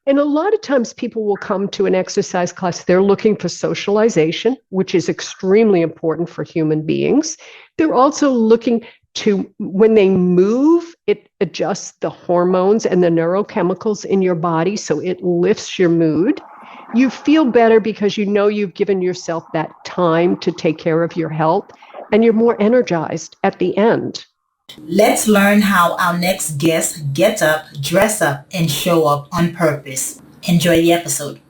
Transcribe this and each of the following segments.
And a lot of times people will come to an exercise class, they're looking for socialization, which is extremely important for human beings. They're also looking to, when they move, it adjusts the hormones and the neurochemicals in your body, so it lifts your mood. You feel better because you know you've given yourself that time to take care of your health, and you're more energized at the end. Let's learn how our next guest gets up, dress up, and show up on purpose. Enjoy the episode.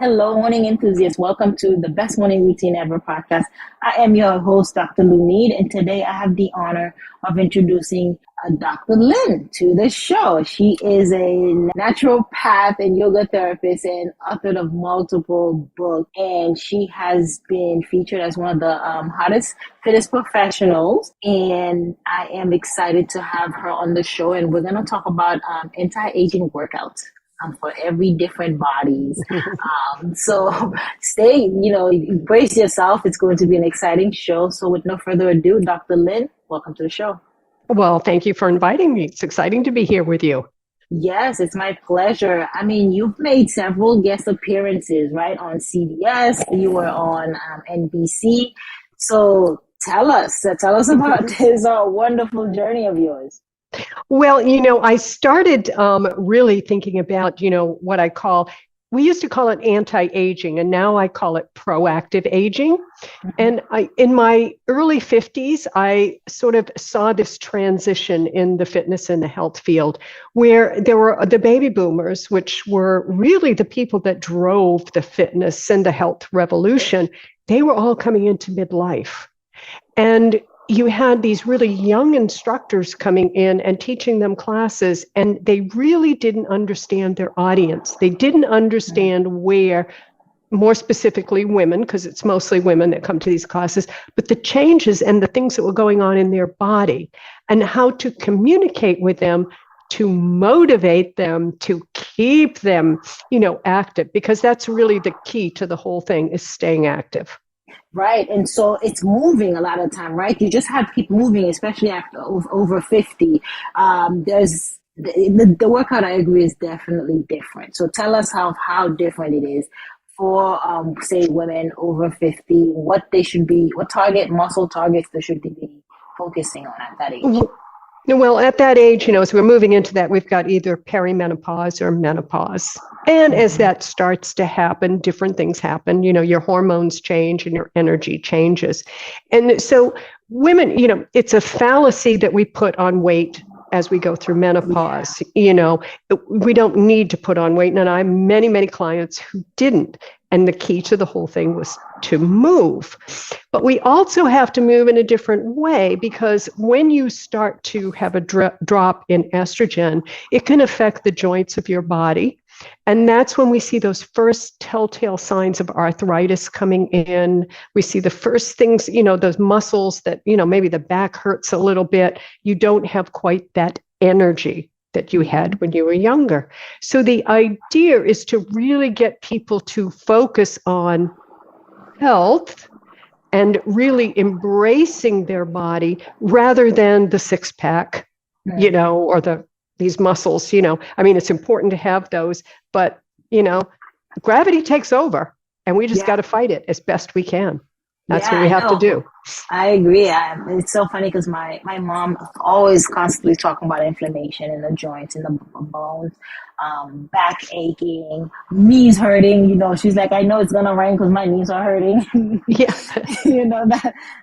Hello, morning enthusiasts. Welcome to the Best Morning Routine Ever podcast. I am your host, Dr. Lynn, and today I have the honor of introducing Dr. Lynn to the show. She is a naturopath and yoga therapist and author of multiple books, and she has been featured as one of the hottest, fittest professionals, and I am excited to have her on the show, and we're going to talk about anti-aging workouts. For every different bodies. So stay, brace yourself. It's going to be an exciting show. So with no further ado, Dr. Lynn, welcome to the show. Well, thank you for inviting me. It's exciting to be here with you. Yes, it's my pleasure. I mean, you've made several guest appearances, right? On CBS, you were on NBC. So tell us about this wonderful journey of yours. Well, I started really thinking about, what we used to call it anti-aging, and now I call it proactive aging. Mm-hmm. And in my early 50s, I sort of saw this transition in the fitness and the health field, where there were the baby boomers, which were really the people that drove the fitness and the health revolution. They were all coming into midlife. And you had these really young instructors coming in and teaching them classes, and they really didn't understand their audience. They didn't understand where, more specifically women, because it's mostly women that come to these classes, but the changes and the things that were going on in their body and how to communicate with them to motivate them, to keep them, active, because that's really the key to the whole thing, is staying active. Right. And so it's moving a lot of time, right? You just have to keep moving, especially after over 50. There's the workout, I agree, is definitely different. So tell us how different it is for, say, women over 50, what they should be, what muscle targets they should be focusing on at that age. Well, at that age, as we're moving into that, we've got either perimenopause or menopause. And as that starts to happen, different things happen. Your hormones change and your energy changes. And so women, it's a fallacy that we put on weight as we go through menopause. We don't need to put on weight. And I have many, many clients who didn't. And the key to the whole thing was to move. But we also have to move in a different way, because when you start to have a drop in estrogen, it can affect the joints of your body. And that's when we see those first telltale signs of arthritis coming in. We see the first things, those muscles that, maybe the back hurts a little bit. You don't have quite that energy that you had when you were younger. So the idea is to really get people to focus on health and really embracing their body rather than the six pack, or these muscles, it's important to have those, but, gravity takes over, and we just got to fight it as best we can. That's what we have to do. I agree. It's so funny because my mom always constantly talking about inflammation in the joints and the bones, back aching, knees hurting. She's like, I know it's gonna rain because my knees are hurting. Yeah,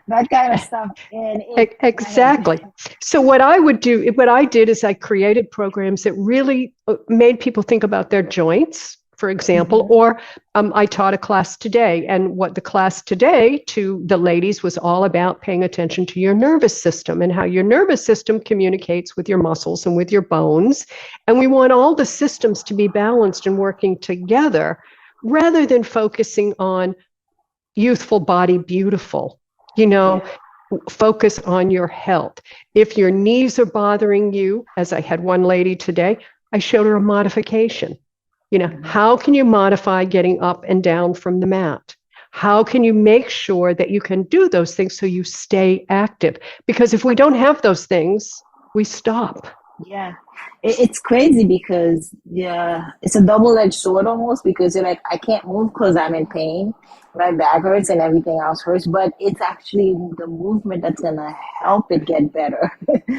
that kind of stuff. And exactly. So what I did is I created programs that really made people think about their joints. For example, or I taught a class today, and what the class today to the ladies was all about paying attention to your nervous system and how your nervous system communicates with your muscles and with your bones. And we want all the systems to be balanced and working together rather than focusing on youthful body beautiful. focus on your health. If your knees are bothering you, as I had one lady today, I showed her a modification. How can you modify getting up and down from the mat? How can you make sure that you can do those things so you stay active? Because if we don't have those things, we stop. Yeah, it's crazy because it's a double-edged sword almost, because you're like, I can't move because I'm in pain, my back hurts and everything else hurts, but it's actually the movement that's gonna help it get better.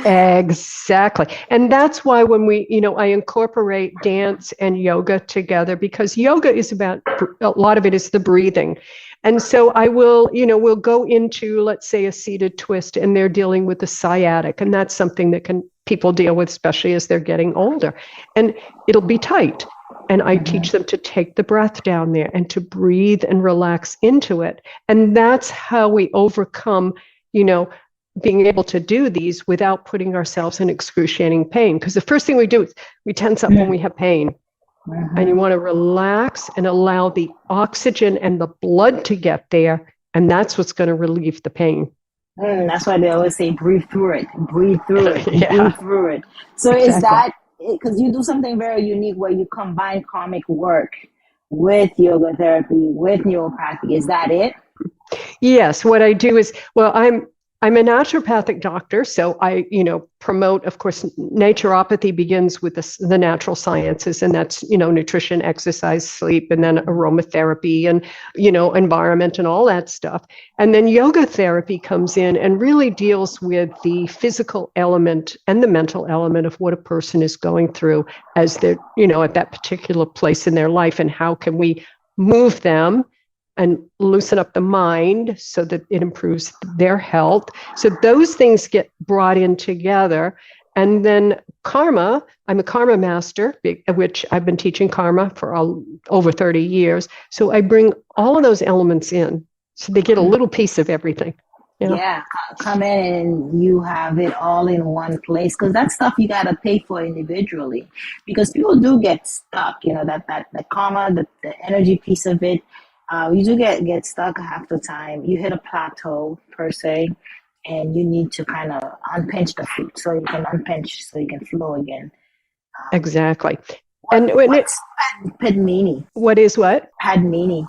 Exactly. And that's why when I incorporate dance and yoga together, because yoga is about, a lot of it is the breathing. And so we'll go into, let's say, a seated twist, and they're dealing with the sciatic. And that's something that people deal with, especially as they're getting older. And it'll be tight. And I teach them to take the breath down there and to breathe and relax into it. And that's how we overcome, being able to do these without putting ourselves in excruciating pain. Because the first thing we do is we tense up when we have pain. And you want to relax and allow the oxygen and the blood to get there. And that's what's going to relieve the pain. That's why they always say, breathe through it, breathe through it, Yeah. breathe through it. So Exactly. Is that, because you do something very unique where you combine karmic work with yoga therapy, with neuropathy. Is that it? Yes. What I do is, I'm a naturopathic doctor, so I, promote, of course, naturopathy begins with the natural sciences, and that's, nutrition, exercise, sleep, and then aromatherapy and, environment and all that stuff. And then yoga therapy comes in and really deals with the physical element and the mental element of what a person is going through as they're, at that particular place in their life, and how can we move them and loosen up the mind so that it improves their health. So those things get brought in together. And then karma, I'm a karma master, which I've been teaching karma for over 30 years. So I bring all of those elements in. So they get a little piece of everything. Yeah, come in and you have it all in one place, because that stuff you got to pay for individually, because people do get stuck, that the karma, the energy piece of it. You do get stuck half the time. You hit a plateau per se, and you need to kind of unpinch the fruit so you can unpinch so you can flow again. Exactly. What's Padmini? What is what? Padmini.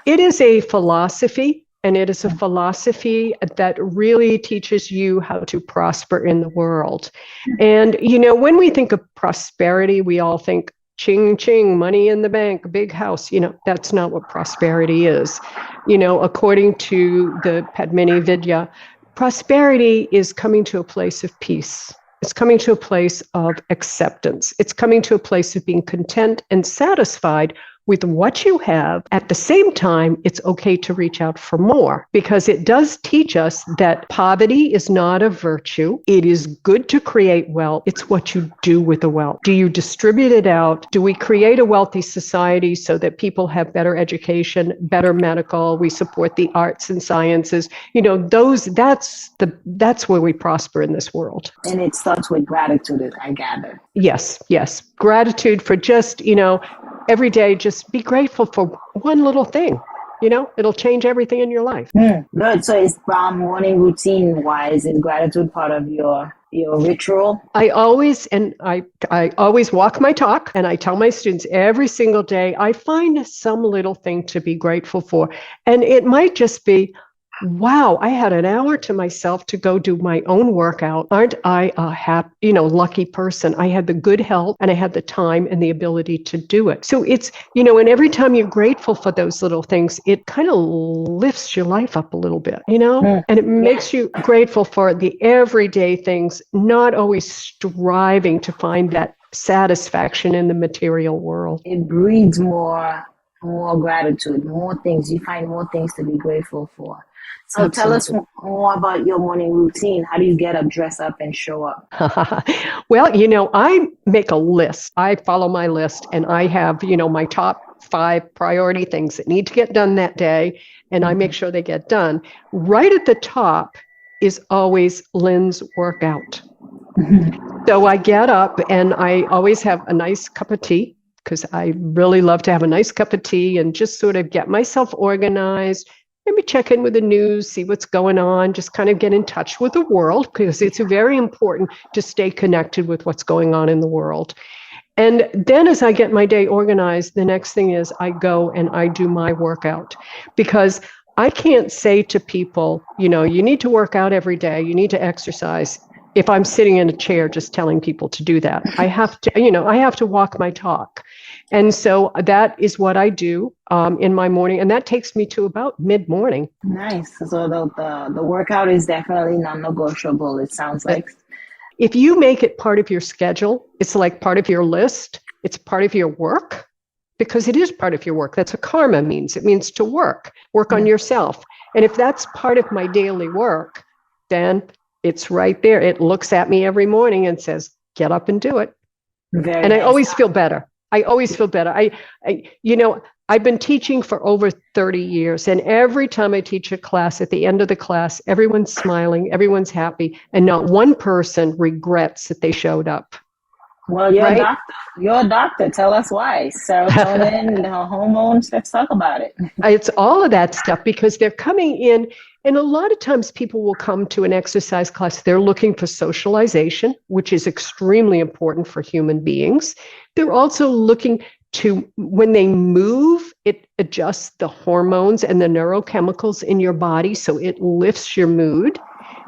It is a philosophy, and it is a philosophy that really teaches you how to prosper in the world. And, when we think of prosperity, we all think ching, ching, money in the bank, big house. That's not what prosperity is. According to the Padmini Vidya, prosperity is coming to a place of peace. It's coming to a place of acceptance. It's coming to a place of being content and satisfied with what you have. At the same time, it's okay to reach out for more, because it does teach us that poverty is not a virtue. It is good to create wealth. It's what you do with the wealth. Do you distribute it out? Do we create a wealthy society so that people have better education, better medical? We support the arts and sciences. That's where we prosper in this world. And it starts with gratitude, I gather. Yes. Gratitude for just, every day, just be grateful for one little thing. It'll change everything in your life. Good. So is morning routine wise, is gratitude part of your ritual? I always walk my talk, and I tell my students every single day, I find some little thing to be grateful for. And it might just be, wow, I had an hour to myself to go do my own workout. Aren't I a happy, lucky person? I had the good health, and I had the time and the ability to do it. So it's, and every time you're grateful for those little things, it kind of lifts your life up a little bit, and it makes you grateful for the everyday things, not always striving to find that satisfaction in the material world. It breeds more gratitude, more things. You find more things to be grateful for. So Absolutely. Tell us more about your morning routine. How do you get up, dress up, and show up? Well, I make a list. I follow my list, and I have, my top 5 priority things that need to get done that day, and I make sure they get done. Right at the top is always Lynn's workout. So I get up, and I always have a nice cup of tea, because I really love to have a nice cup of tea and just sort of get myself organized, maybe check in with the news, see what's going on, just kind of get in touch with the world because it's very important to stay connected with what's going on in the world. And then as I get my day organized, the next thing is I go and I do my workout because I can't say to people, you need to work out every day, you need to exercise. If I'm sitting in a chair just telling people to do that, I have to walk my talk. And so that is what I do in my morning. And that takes me to about mid-morning. Nice. So the workout is definitely non-negotiable, it sounds like. If you make it part of your schedule, it's like part of your list, it's part of your work, because it is part of your work. That's what karma means. It means to work on yourself. And if that's part of my daily work, then it's right there. It looks at me every morning and says, get up and do it. Very and nice. I always feel better. I've been teaching for over 30 years. And every time I teach a class, at the end of the class, everyone's smiling, everyone's happy, and not one person regrets that they showed up. Well, you're a doctor. You're a doctor. Tell us why. Serotonin, hormones, let's talk about it. It's all of that stuff because they're coming in. And a lot of times people will come to an exercise class. They're looking for socialization, which is extremely important for human beings. They're also looking to, when they move, it adjusts the hormones and the neurochemicals in your body. So it lifts your mood.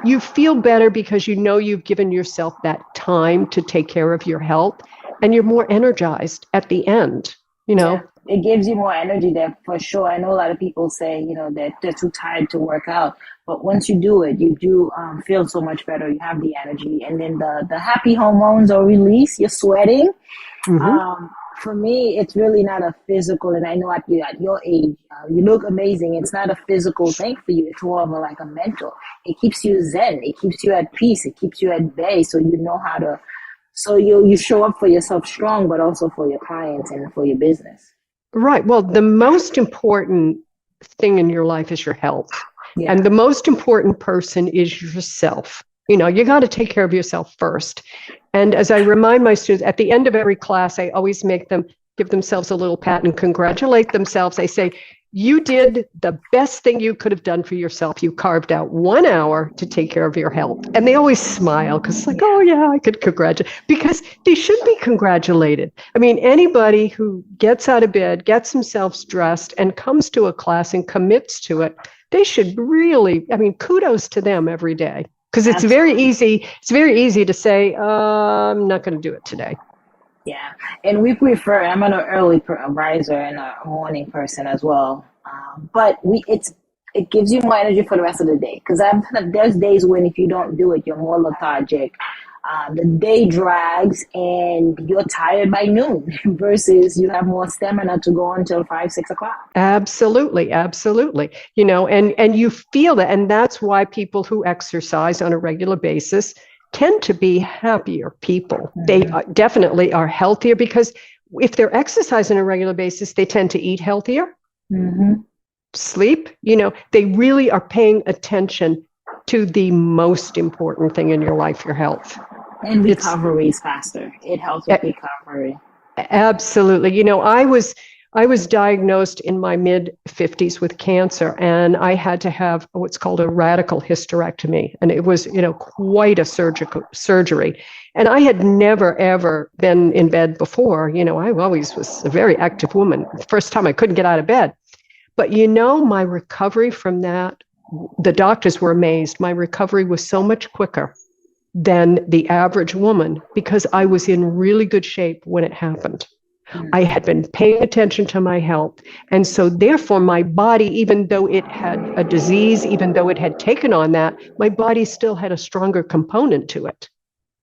You feel better because you've given yourself that time to take care of your health, and you're more energized at the end, Yeah, it gives you more energy there for sure. I know a lot of people say, that they're too tired to work out, but once you do it, you do feel so much better. You have the energy, and then the happy hormones are released. You're sweating. Mm-hmm. For me, it's really not a physical, and I know at your age, you look amazing. It's not a physical thing for you. It's more of a mental. It keeps you zen. It keeps you at peace. It keeps you at bay, so you know how to. So you show up for yourself strong, but also for your clients and for your business. Right. Well, the most important thing in your life is your health. Yeah. And the most important person is yourself. You got to take care of yourself first. And as I remind my students, at the end of every class, I always make them give themselves a little pat and congratulate themselves. I say, you did the best thing you could have done for yourself. You carved out 1 hour to take care of your health. And they always smile because it's like, oh, yeah, I could congratulate, because they should be congratulated. I mean, anybody who gets out of bed, gets themselves dressed, and comes to a class and commits to it, they should really, kudos to them every day. Because it's very easy. It's very easy to say, I'm not going to do it today. Yeah, and we prefer. I'm an early riser and a morning person as well. But it gives you more energy for the rest of the day. Because there's days when if you don't do it, you're more lethargic. The day drags and you're tired by noon versus you have more stamina to go until 5, 6 o'clock. Absolutely. And you feel that. And that's why people who exercise on a regular basis tend to be happier people. Mm-hmm. They definitely are healthier because if they're exercising on a regular basis, they tend to eat healthier, sleep, they really are paying attention to the most important thing in your life, your health. And recovery is faster. It helps with recovery. Absolutely. I was diagnosed in my mid-50s with cancer, and I had to have what's called a radical hysterectomy. And it was, quite a surgery. And I had never, ever been in bed before. I always was a very active woman. The first time I couldn't get out of bed. But, my recovery from that, the doctors were amazed. My recovery was so much quicker than the average woman because I was in really good shape when it happened. I had been paying attention to my health. And so therefore my body, even though it had a disease, even though it had taken on that, my body still had a stronger component to it.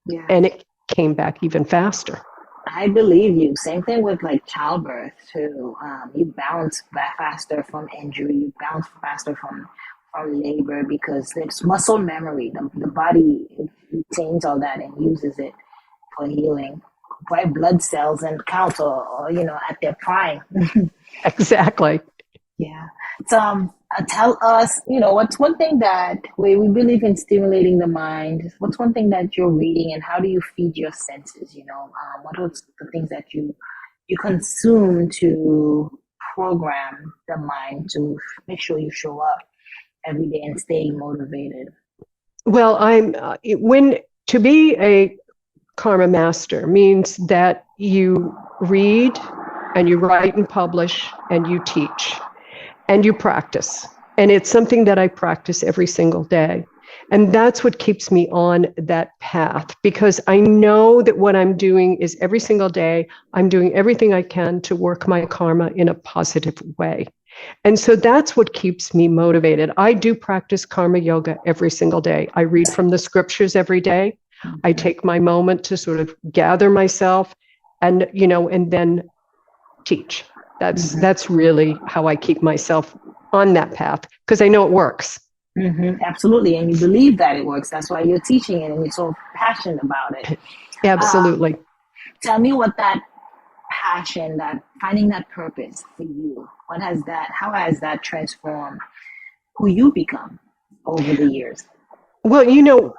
Yeah. And it came back even faster. I believe you. Same thing with childbirth too. You bounce back faster from injury. You bounce faster from labor because it's muscle memory. The body retains all that and uses it for healing. White blood cells and count or at their prime. Exactly. Yeah. So tell us, what's one thing that we believe in stimulating the mind? What's one thing that you're reading and how do you feed your senses? What are the things that you consume to program the mind to make sure you show up every day and stay motivated? Well, when to be a karma master means that you read and you write and publish and you teach and you practice. And it's something that I practice every single day. And that's what keeps me on that path, because I know that what I'm doing is every single day, I'm doing everything I can to work my karma in a positive way. And so that's what keeps me motivated. I do practice karma yoga every single day. I read from the scriptures every day. I take my moment to sort of gather myself and, and then teach. That's really how I keep myself on that path, because I know it works. Absolutely. And you believe that it works. That's why you're teaching it and you're so passionate about it. Absolutely. Tell me what that passion, that finding that purpose for you, how has that transformed who you become over the years? Well,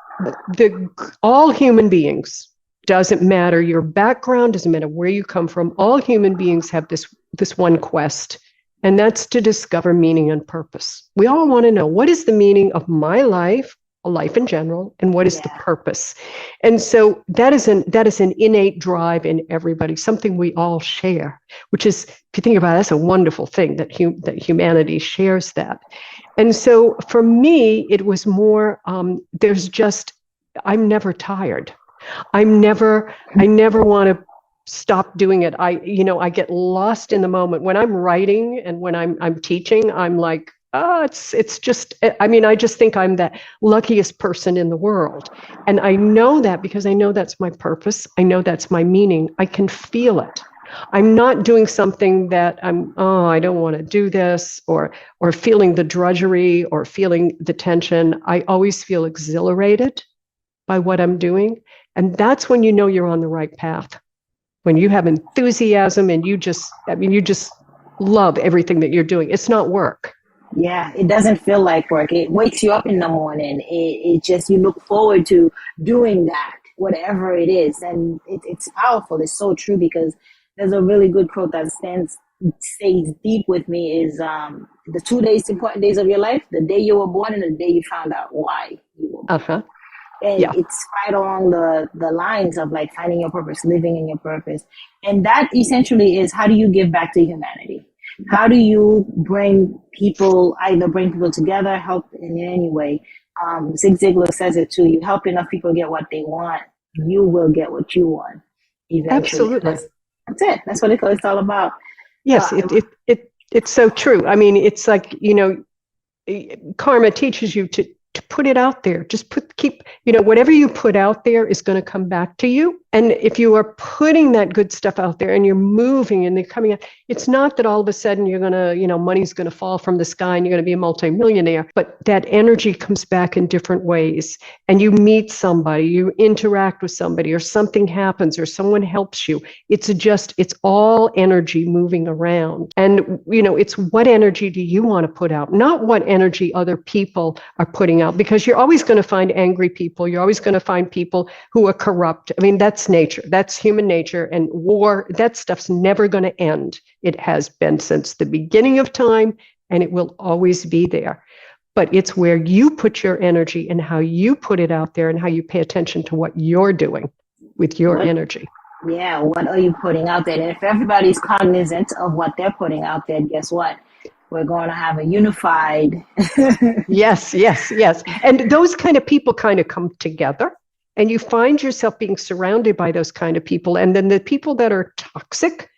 all human beings, doesn't matter your background, doesn't matter where you come from, all human beings have this one quest, and that's to discover meaning and purpose. We all want to know, what is the meaning of my life in general, and what is the purpose? And so that is an innate drive in everybody, something we all share, which is, if you think about it, that's a wonderful thing that humanity shares that. And so for me, it was more, I'm never tired. I never want to stop doing it. I get lost in the moment when I'm writing and when I'm teaching. I'm like, it's just, I just think I'm the luckiest person in the world. And I know that because I know that's my purpose. I know that's my meaning. I can feel it. I'm not doing something that I don't want to do this, or feeling the drudgery or feeling the tension. I always feel exhilarated by what I'm doing. And that's when you know you're on the right path. When you have enthusiasm and you just love everything that you're doing. It's not work. Yeah, it doesn't feel like work. It wakes you up in the morning. It just, you look forward to doing that, whatever it is. And it's powerful. It's so true, because there's a really good quote that stays deep with me is the 2 important days of your life, the day you were born and the day you found out why you were born. And it's right along the lines of like finding your purpose, living in your purpose. And that essentially is, how do you give back to humanity? How do you bring people together, help in any way? Zig Ziglar says it too. You help enough people get what they want, you will get what you want eventually. Absolutely. That's it. That's what it's all about. Yes, it's so true. I mean, it's like, karma teaches you to put it out there. Just keep whatever you put out there is going to come back to you. And if you are putting that good stuff out there and you're moving and they're coming out, it's not that all of a sudden you're going to, money's going to fall from the sky and you're going to be a multimillionaire, but that energy comes back in different ways. And you meet somebody, you interact with somebody, or something happens, or someone helps you. It's all energy moving around. And, it's what energy do you want to put out? Not what energy other people are putting out, because you're always going to find angry people. You're always going to find people who are corrupt. I mean, that's nature. That's human nature. And war, that stuff's never going to end. It has been since the beginning of time, and it will always be there. But it's where you put your energy and how you put it out there and how you pay attention to what you're doing with your energy. Yeah, what are you putting out there? And if everybody's cognizant of what they're putting out there, guess what? We're going to have a unified. Yes. And those kind of people kind of come together, and you find yourself being surrounded by those kind of people. And then the people that are toxic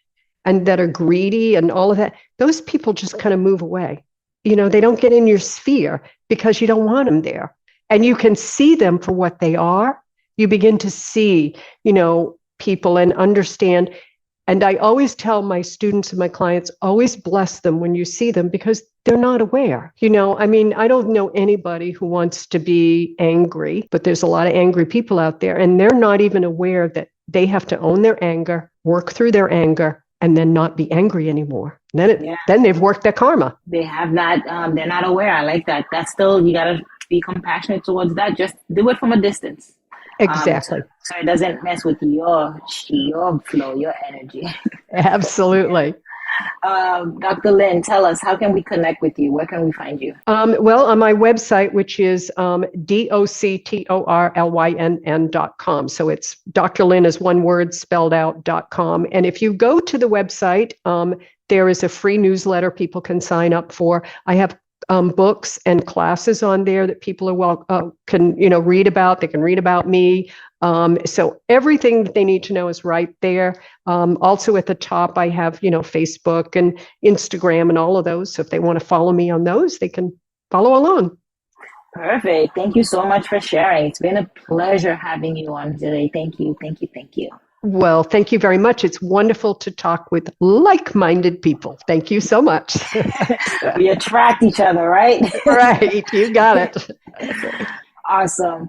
and that are greedy and all of that, those people just kind of move away. They don't get in your sphere because you don't want them there. And you can see them for what they are. You begin to see, people and understand. And I always tell my students and my clients, always bless them when you see them, because they're not aware. I don't know anybody who wants to be angry, but there's a lot of angry people out there, and they're not even aware that they have to own their anger, work through their anger, and then not be angry anymore. Then they've worked their karma. They have not, they're not aware. I like that. That's still, you got to be compassionate towards that. Just do it from a distance. Exactly. So it doesn't mess with your flow, your energy. Absolutely. Dr. Lynn, tell us, how can we connect with you? Where can we find you? Well, on my website, which is doctorlynn.com. So it's Dr. Lynn is one word spelled out.com. And if you go to the website, there is a free newsletter people can sign up for. I have books and classes on there that people can read about. They can read about me. So everything that they need to know is right there. Also at the top, I have Facebook and Instagram and all of those. So if they want to follow me on those, they can follow along. Perfect. Thank you so much for sharing. It's been a pleasure having you on today. Thank you. Thank you. Thank you. Well, thank you very much. It's wonderful to talk with like-minded people. Thank you so much. We attract each other, right? Right. You got it. Awesome.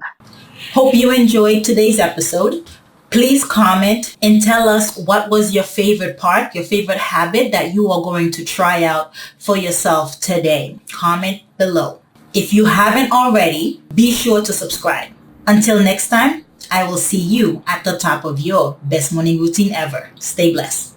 Hope you enjoyed today's episode. Please comment and tell us what was your favorite part, your favorite habit that you are going to try out for yourself today. Comment below. If you haven't already, be sure to subscribe. Until next time, I will see you at the top of your best morning routine ever. Stay blessed.